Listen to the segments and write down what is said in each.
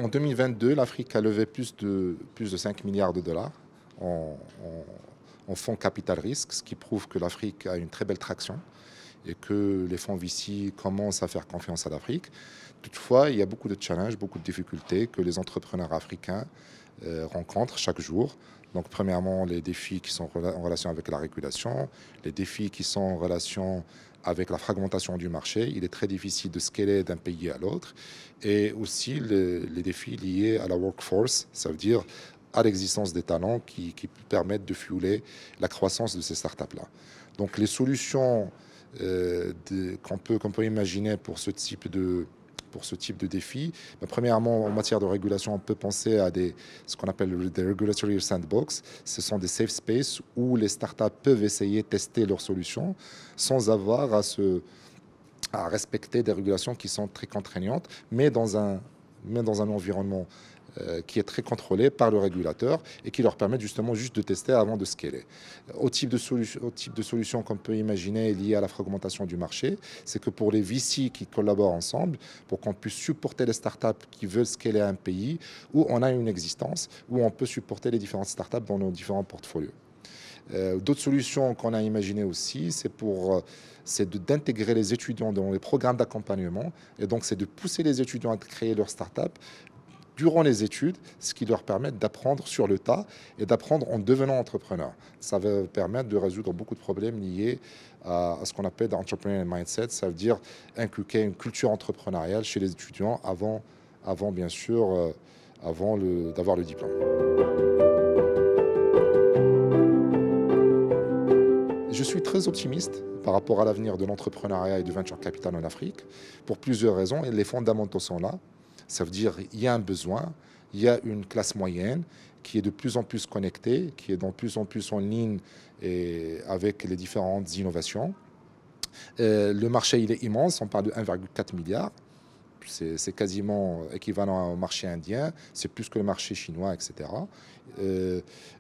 En 2022, l'Afrique a levé plus de 5 milliards de dollars en, en fonds capital risque, ce qui prouve que l'Afrique a une très belle traction et que les fonds VC commencent à faire confiance à l'Afrique. Toutefois, il y a beaucoup de challenges, beaucoup de difficultés que les entrepreneurs africains rencontrent chaque jour. Donc, premièrement, les défis qui sont en relation avec la régulation, les défis qui sont en relation avec la fragmentation du marché. Il est très difficile de scaler d'un pays à l'autre. Et aussi les défis liés à la workforce, ça veut dire à l'existence des talents qui permettent de fueler la croissance de ces startups-là. Donc, les solutions qu'on peut imaginer pour ce type de défi. Mais premièrement, en matière de régulation, on peut penser à ce qu'on appelle des regulatory sandbox. Ce sont des safe spaces où les startups peuvent essayer de tester leurs solutions sans avoir à respecter des régulations qui sont très contraignantes, mais dans un environnement qui est très contrôlé par le régulateur et qui leur permet justement juste de tester avant de scaler. Au type de solution qu'on peut imaginer liée à la fragmentation du marché, c'est que pour les VC qui collaborent ensemble, pour qu'on puisse supporter les startups qui veulent scaler un pays où on a une existence, où on peut supporter les différentes startups dans nos différents portfolios. D'autres solutions qu'on a imaginées aussi, c'est d'intégrer les étudiants dans les programmes d'accompagnement. Et donc, c'est de pousser les étudiants à créer leur start-up durant les études, ce qui leur permet d'apprendre sur le tas et d'apprendre en devenant entrepreneur. Ça va permettre de résoudre beaucoup de problèmes liés à ce qu'on appelle l'entrepreneurial mindset. Ça veut dire inculquer une culture entrepreneuriale chez les étudiants avant bien sûr, d'avoir le diplôme. Je suis très optimiste par rapport à l'avenir de l'entrepreneuriat et du venture capital en Afrique pour plusieurs raisons. Et les fondamentaux sont là. Ça veut dire qu'il y a un besoin, il y a une classe moyenne qui est de plus en plus connectée, qui est de plus en plus en ligne avec les différentes innovations. Le marché, il est immense, on parle de 1,4 milliard. C'est quasiment équivalent au marché indien, c'est plus que le marché chinois, etc.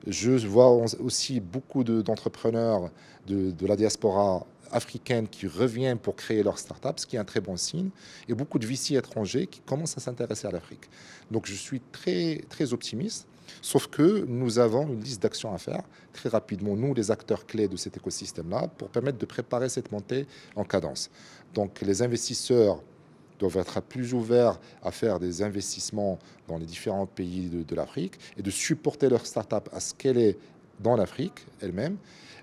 Je vois aussi beaucoup d'entrepreneurs de la diaspora africaine qui reviennent pour créer leur start-up, ce qui est un très bon signe, et beaucoup de VC étrangers qui commencent à s'intéresser à l'Afrique. Donc je suis très, très optimiste, sauf que nous avons une liste d'actions à faire très rapidement, nous, les acteurs clés de cet écosystème-là, pour permettre de préparer cette montée en cadence. Donc les investisseurs doivent être plus ouverts à faire des investissements dans les différents pays de l'Afrique et de supporter leur start-up à scaler dans l'Afrique elle-même.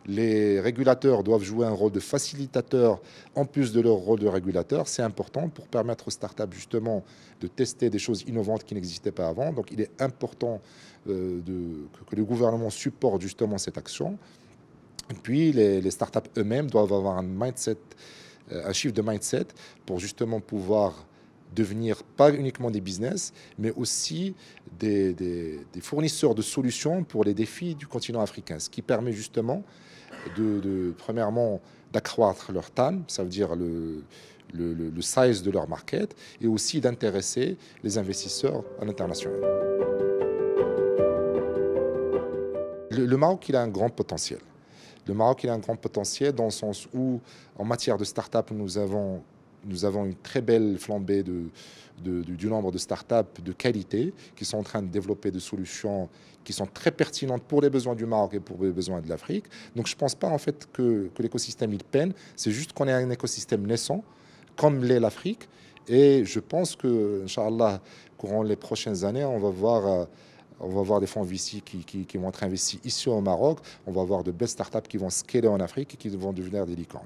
Les régulateurs doivent jouer un rôle de facilitateur en plus de leur rôle de régulateur. C'est important pour permettre aux startups justement de tester des choses innovantes qui n'existaient pas avant. Donc il est important que le gouvernement supporte justement cette action. Et puis les startups eux-mêmes doivent avoir un shift de mindset pour justement pouvoir devenir pas uniquement des business, mais aussi des fournisseurs de solutions pour les défis du continent africain, ce qui permet justement premièrement, d'accroître leur TAM, ça veut dire le size de leur market, et aussi d'intéresser les investisseurs à l'international. Le Maroc, il a un grand potentiel. Le Maroc, il a un grand potentiel dans le sens où, en matière de start-up, nous avons une très belle flambée du nombre de startups de qualité qui sont en train de développer des solutions qui sont très pertinentes pour les besoins du Maroc et pour les besoins de l'Afrique. Donc je ne pense pas en fait que l'écosystème il peine, c'est juste qu'on est un écosystème naissant, comme l'est l'Afrique. Et je pense que, Inch'Allah, courant les prochaines années, on va voir des fonds VC qui vont être investis ici au Maroc. On va voir de belles startups qui vont scaler en Afrique et qui vont devenir des licornes.